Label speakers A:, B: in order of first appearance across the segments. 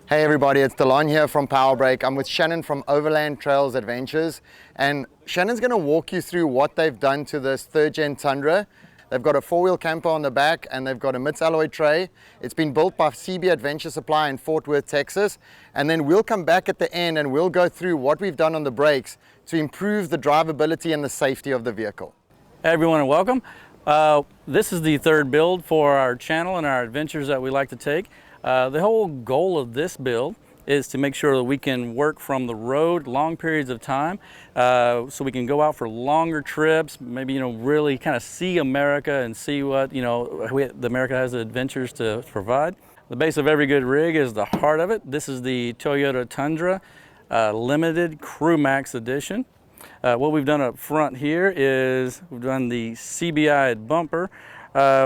A: Hey everybody, it's Delon here from Powerbrake. I'm with Shannon from Overland Trails Adventures, and Shannon's going to walk you through what they've done to this third Gen Tundra. They've got a four-wheel camper on the back and they've got a MITS alloy tray. It's been built by CB Adventure Supply in Fort Worth, Texas. And then we'll come back at the end and we'll go through what we've done on the brakes to improve the drivability and the safety of the vehicle.
B: Hey everyone, and welcome. This is the third build for our channel and our adventures that we like to take. The whole goal of this build is to make sure that we can work from the road long periods of time, so we can go out for longer trips, maybe, really kind of see America and see what, America has adventures to provide. The base of every good rig is the heart of it. This is the Toyota Tundra Limited Crew Max Edition. What we've done up front here is we've done the CBI bumper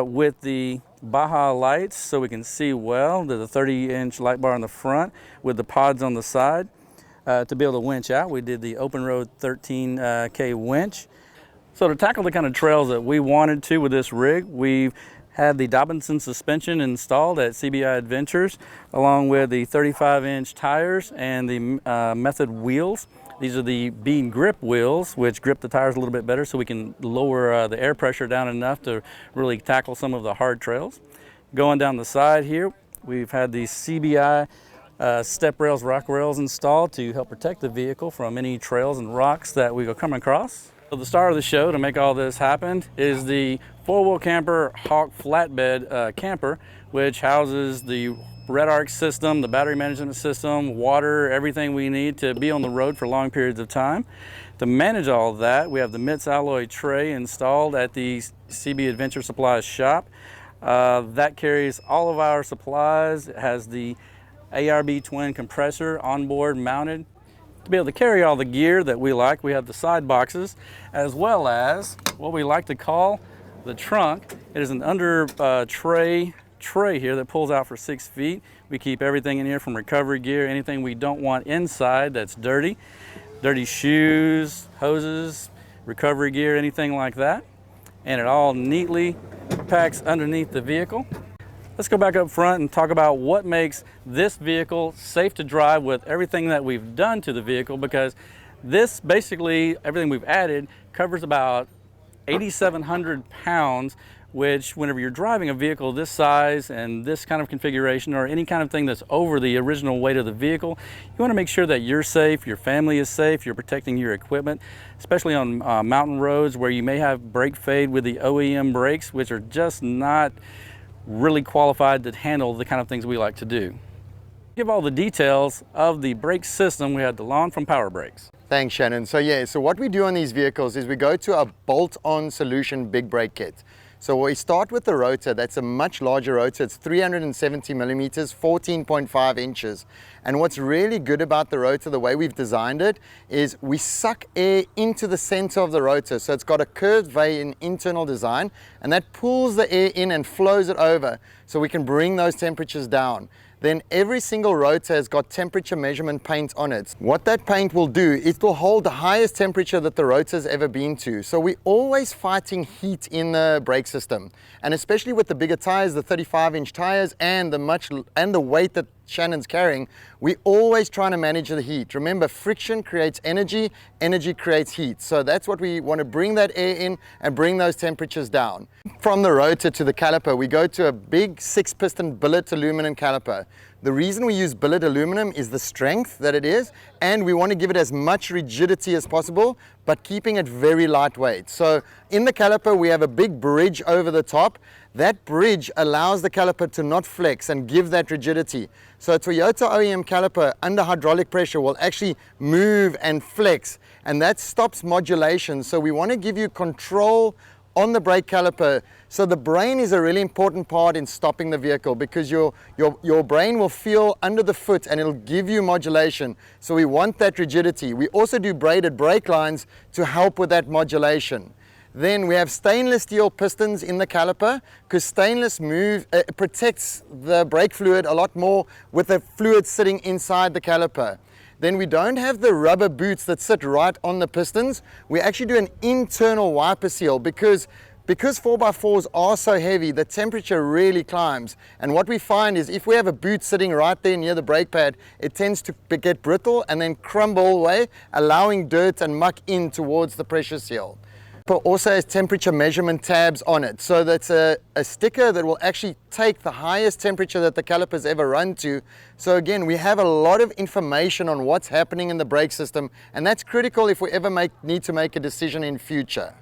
B: with the Baja lights so we can see well. There's a 30-inch light bar on the front with the pods on the side. To be able to winch out, we did the Open Road 13K winch. So to tackle the kind of trails that we wanted to with this rig, we've had the Dobinson suspension installed at CBI Adventures, along with the 35-inch tires and the Method wheels. These are the bead grip wheels, which grip the tires a little bit better so we can lower the air pressure down enough to really tackle some of the hard trails. Going down the side here, we've had the CBI step rails, rock rails installed to help protect the vehicle from any trails and rocks that we go come across. So the star of the show to make all this happen is the four-wheel camper Hawk flatbed camper, which houses the Red Arc system, the battery management system, water, everything we need to be on the road for long periods of time. To manage all of that, we have the MITS alloy tray installed at the CB Adventure Supplies shop. That carries all of our supplies. It has the ARB twin compressor on board mounted. To be able to carry all the gear that we like, we have the side boxes, as well as what we like to call the trunk. It is an under tray here that pulls out for 6 feet. We keep everything in here from recovery gear, anything we don't want inside that's dirty shoes, hoses, recovery gear, anything like that. And it all neatly packs underneath the vehicle. Let's go back up front and talk about what makes this vehicle safe to drive with everything that we've done to the vehicle, because this basically, everything we've added covers about 8,700 pounds, which whenever you're driving a vehicle this size and this kind of configuration, or any kind of thing that's over the original weight of the vehicle, you want to make sure that you're safe, your family is safe, you're protecting your equipment, especially on mountain roads where you may have brake fade with the OEM brakes, which are just not really qualified to handle the kind of things we like to do. Give all the details of the brake system, we had Delon from Powerbrakes.
A: Thanks, Shannon. So what we do on these vehicles is we go to a bolt-on solution big brake kit. So we start with the rotor. That's a much larger rotor. It's 370 millimeters, 14.5 inches. And what's really good about the rotor, the way we've designed it, is we suck air into the center of the rotor. So it's got a curved vane internal design, and that pulls the air in and flows it over so we can bring those temperatures down. Then every single rotor has got temperature measurement paint on it. What that paint will do, it will hold the highest temperature that the rotor's ever been to. So we're always fighting heat in the brake system. And especially with the bigger tires, the 35-inch tires, and the weight that Shannon's carrying, we're always trying to manage the heat. Remember, friction creates energy, energy creates heat. So that's what we want to bring that air in and bring those temperatures down. From the rotor to the caliper, we go to a big 6-piston billet aluminum caliper. The reason we use billet aluminum is the strength that it is, and we want to give it as much rigidity as possible, but keeping it very lightweight. So in the caliper, we have a big bridge over the top. That bridge allows the caliper to not flex and give that rigidity. So a Toyota OEM caliper under hydraulic pressure will actually move and flex, and that stops modulation. So we want to give you control on the brake caliper. So the brain is a really important part in stopping the vehicle, because your brain will feel under the foot and it'll give you modulation. So we want that rigidity. We also do braided brake lines to help with that modulation. Then we have stainless steel pistons in the caliper, because stainless protects the brake fluid a lot more with the fluid sitting inside the caliper. Then we don't have the rubber boots that sit right on the pistons. We actually do an internal wiper seal, because Because 4x4s are so heavy, the temperature really climbs. And what we find is if we have a boot sitting right there near the brake pad, it tends to get brittle and then crumble away, allowing dirt and muck in towards the pressure seal. It also has temperature measurement tabs on it. So that's a sticker that will actually take the highest temperature that the calipers ever run to. So again, we have a lot of information on what's happening in the brake system, and that's critical if we ever need to make a decision in future.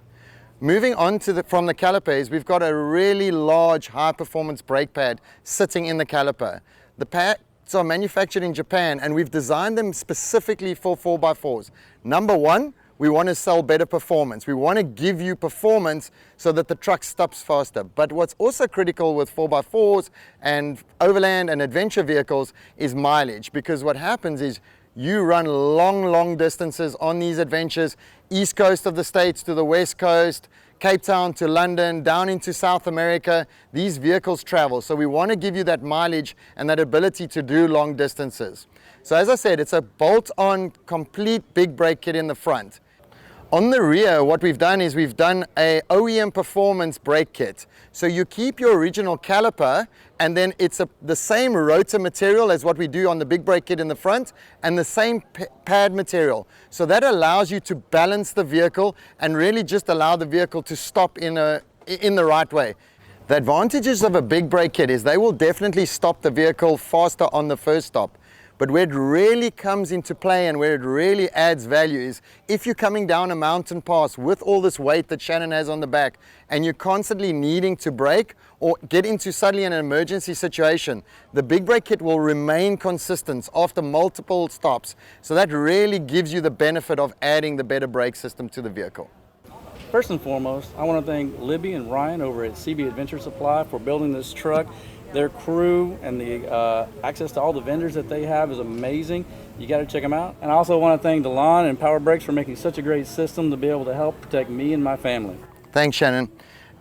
A: Moving on to from the calipers, we've got a really large high-performance brake pad sitting in the caliper. The pads are manufactured in Japan, and we've designed them specifically for 4x4s. Number one, we want to sell better performance. We want to give you performance so that the truck stops faster. But what's also critical with 4x4s and overland and adventure vehicles is mileage, because what happens is you run long distances on these adventures, east coast of the States to the west coast, Cape Town to London, down into South America. These vehicles travel, so we want to give you that mileage and that ability to do long distances. So as I said, it's a bolt-on complete big brake kit in the front. On the rear, what we've done is we've done a OEM performance brake kit. So you keep your original caliper, and then it's the same rotor material as what we do on the big brake kit in the front, and the same pad material. So that allows you to balance the vehicle and really just allow the vehicle to stop in the right way. The advantages of a big brake kit is they will definitely stop the vehicle faster on the first stop. But where it really comes into play and where it really adds value is if you're coming down a mountain pass with all this weight that Shannon has on the back and you're constantly needing to brake or get into suddenly an emergency situation, the big brake kit will remain consistent after multiple stops. So that really gives you the benefit of adding the better brake system to the vehicle.
B: First and foremost, I want to thank Libby and Ryan over at CB Adventure Supply for building this truck. Their crew and the access to all the vendors that they have is amazing. You got to check them out. And I also want to thank Delon and Powerbrake for making such a great system to be able to help protect me and my family.
A: Thanks, Shannon.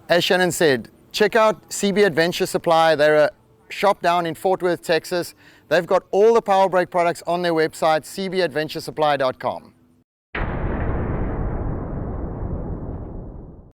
A: As Shannon said, check out CB Adventure Supply. They're a shop down in Fort Worth, Texas. They've got all the Powerbrake products on their website, cbadventuresupply.com.